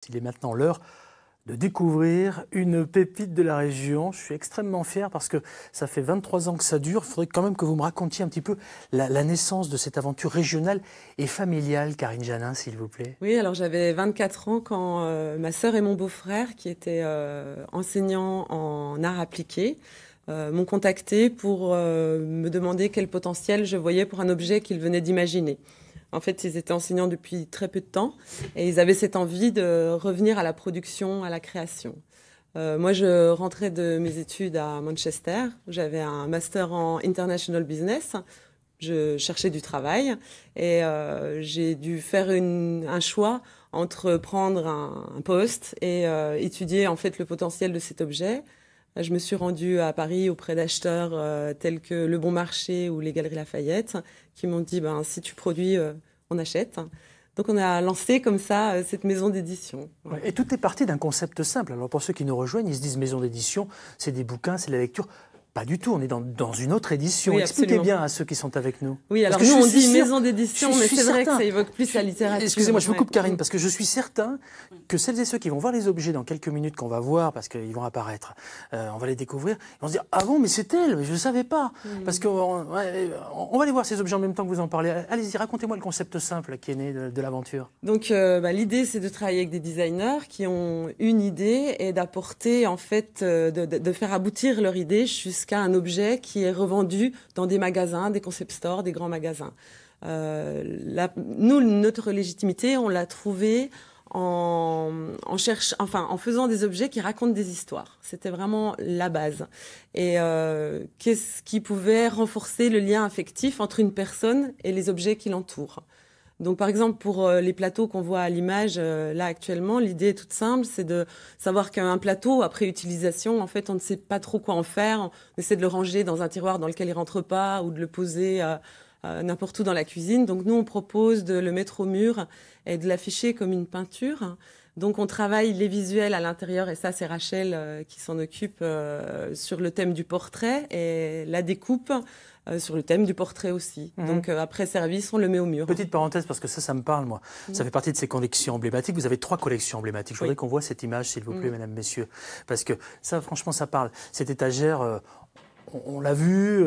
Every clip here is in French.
Il est maintenant l'heure de découvrir une pépite de la région. Je suis extrêmement fier parce que ça fait 23 ans que ça dure. Il faudrait quand même que vous me racontiez un petit peu la naissance de cette aventure régionale et familiale. Karine Janin, s'il vous plaît. Oui, alors j'avais 24 ans quand ma sœur et mon beau-frère, qui étaient enseignants en arts appliqués, m'ont contacté pour me demander quel potentiel je voyais pour un objet qu'ils venaient d'imaginer. En fait, ils étaient enseignants depuis très peu de temps et ils avaient cette envie de revenir à la production, à la création. Moi, je rentrais de mes études à Manchester. J'avais un master en International Business. Je cherchais du travail et j'ai dû faire un choix entre prendre un poste et étudier en fait le potentiel de cet objet. Je me suis rendue à Paris auprès d'acheteurs tels que Le Bon Marché ou les Galeries Lafayette qui m'ont dit si tu produis, on achète. Donc on a lancé comme ça cette maison d'édition. Ouais, et tout est parti d'un concept simple. Alors pour ceux qui nous rejoignent, ils se disent maison d'édition, c'est des bouquins, c'est de la lecture. Pas du tout, on est dans une autre édition. Oui, expliquez bien à ceux qui sont avec nous. Oui, alors nous on dit maison d'édition, mais c'est vrai que ça évoque plus la littérature. Excusez-moi, je vous coupe Karine, parce que je suis certain que celles et ceux qui vont voir les objets dans quelques minutes qu'on va voir, parce qu'ils vont apparaître, on va les découvrir, ils vont se dire « Ah bon, mais c'est elle, mais je ne savais pas !» Parce qu'on va aller voir ces objets en même temps que vous en parlez. Allez-y, racontez-moi le concept simple qui est né de l'aventure. Donc l'idée c'est de travailler avec des designers qui ont une idée et d'apporter en fait, de faire aboutir leur idée jusqu'à un objet qui est revendu dans des magasins, des concept stores, des grands magasins. Nous, notre légitimité, on l'a trouvée en faisant des objets qui racontent des histoires. C'était vraiment la base. Et qu'est-ce qui pouvait renforcer le lien affectif entre une personne et les objets qui l'entourent. Donc, par exemple, pour les plateaux qu'on voit à l'image, là, actuellement, l'idée est toute simple, c'est de savoir qu'un plateau, après utilisation, en fait, on ne sait pas trop quoi en faire. On essaie de le ranger dans un tiroir dans lequel il rentre pas ou de le poser n'importe où dans la cuisine. Donc, nous, on propose de le mettre au mur et de l'afficher comme une peinture. Donc, on travaille les visuels à l'intérieur, et ça, c'est Rachel qui s'en occupe sur le thème du portrait et la découpe sur le thème du portrait aussi. Donc, après service, on le met au mur. Petite parenthèse, parce que ça me parle, moi. Ça fait partie de ces collections emblématiques. Vous avez 3 collections emblématiques. Je voudrais qu'on voit cette image, s'il vous plaît, mesdames, messieurs. Parce que ça, franchement, ça parle. Cette étagère... on l'a vu,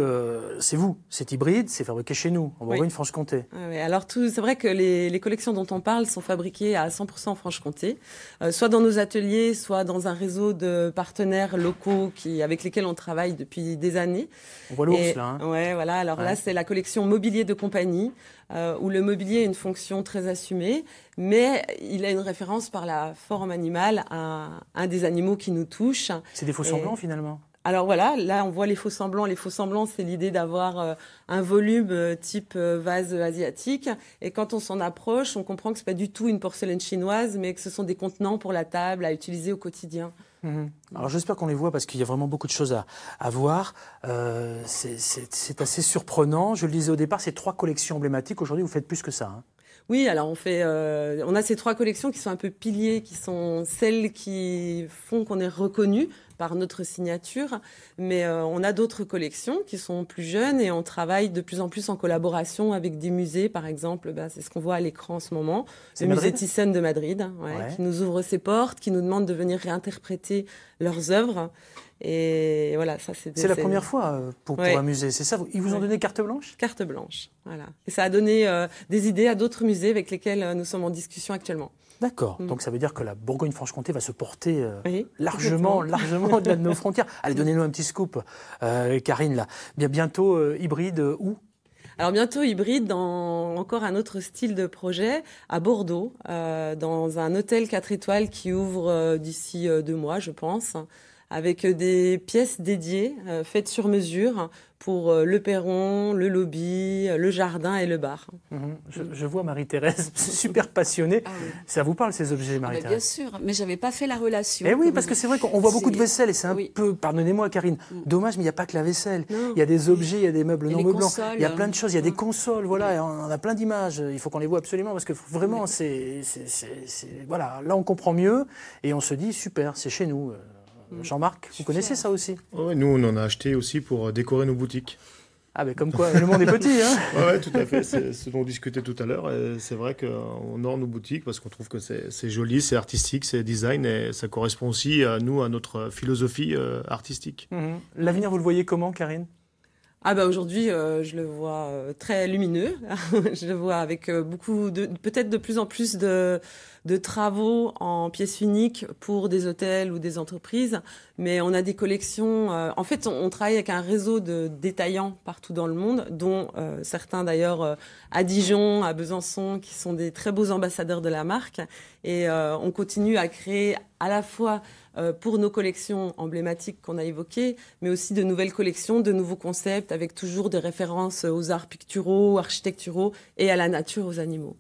c'est vous, c'est hybride, c'est fabriqué chez nous, en Bourgogne-Franche-Comté. Oui, alors c'est vrai que les collections dont on parle sont fabriquées à 100% en Franche-Comté, soit dans nos ateliers, soit dans un réseau de partenaires locaux avec lesquels on travaille depuis des années. On voit l'ours là. Hein. Ouais, voilà. Alors là, c'est la collection mobilier de compagnie, où le mobilier a une fonction très assumée, mais il a une référence par la forme animale à un des animaux qui nous touche. C'est des faux semblants finalement. Alors voilà, là on voit les faux semblants. Les faux semblants, c'est l'idée d'avoir un volume type vase asiatique. Et quand on s'en approche, on comprend que c'est pas du tout une porcelaine chinoise, mais que ce sont des contenants pour la table à utiliser au quotidien. Alors j'espère qu'on les voit parce qu'il y a vraiment beaucoup de choses à voir. C'est assez surprenant. Je le disais au départ, c'est 3 collections emblématiques. Aujourd'hui, vous faites plus que ça. Hein. Oui, alors on a ces 3 collections qui sont un peu piliers, qui sont celles qui font qu'on est reconnu par notre signature, mais on a d'autres collections qui sont plus jeunes et on travaille de plus en plus en collaboration avec des musées, par exemple, c'est ce qu'on voit à l'écran en ce moment, le musée Thyssen de Madrid, qui nous ouvre ses portes, qui nous demande de venir réinterpréter leurs œuvres. Et voilà, ça c'est la première fois pour un musée, c'est ça? Ils vous ont donné carte blanche? Carte blanche, voilà. Et ça a donné des idées à d'autres musées avec lesquels nous sommes en discussion actuellement. D'accord. Donc ça veut dire que la Bourgogne-Franche-Comté va se porter largement au-delà de nos frontières. Allez, donnez-nous un petit scoop, Karine, là. Bientôt hybride où? Alors bientôt hybride dans encore un autre style de projet à Bordeaux, dans un hôtel 4 étoiles qui ouvre d'ici 2 mois, je pense, avec des pièces dédiées, faites sur mesure pour le perron, le lobby, le jardin et le bar. Je vois Marie-Thérèse super passionnée. Ah oui. Ça vous parle ces objets, Marie-Thérèse? Bien sûr, mais je n'avais pas fait la relation. Eh oui, parce que c'est vrai qu'on voit beaucoup de vaisselle et c'est un peu, pardonnez-moi Karine, dommage, mais il n'y a pas que la vaisselle. Il y a des objets, il y a des meubles non meublants, il y a plein de choses, il y a des consoles, voilà, et on a plein d'images. Il faut qu'on les voit absolument parce que vraiment, voilà, là on comprend mieux et on se dit super, c'est chez nous. Jean-Marc, vous connaissez ça aussi? Oui, nous on en a acheté aussi pour décorer nos boutiques. Ah, mais comme quoi, le monde est petit, hein. Ouais, tout à fait. C'est ce dont on discutait tout à l'heure. C'est vrai qu'on orne nos boutiques parce qu'on trouve que c'est joli, c'est artistique, c'est design et ça correspond aussi à nous, à notre philosophie artistique. L'avenir, vous le voyez comment, Karine ? Ah bah aujourd'hui, je le vois très lumineux. Je le vois avec peut-être de plus en plus de travaux en pièces uniques pour des hôtels ou des entreprises. Mais on a des collections. En fait, on travaille avec un réseau de détaillants partout dans le monde, dont certains d'ailleurs à Dijon, à Besançon, qui sont des très beaux ambassadeurs de la marque. Et on continue à créer à la fois pour nos collections emblématiques qu'on a évoquées, mais aussi de nouvelles collections, de nouveaux concepts, avec toujours des références aux arts picturaux, architecturaux et à la nature, aux animaux.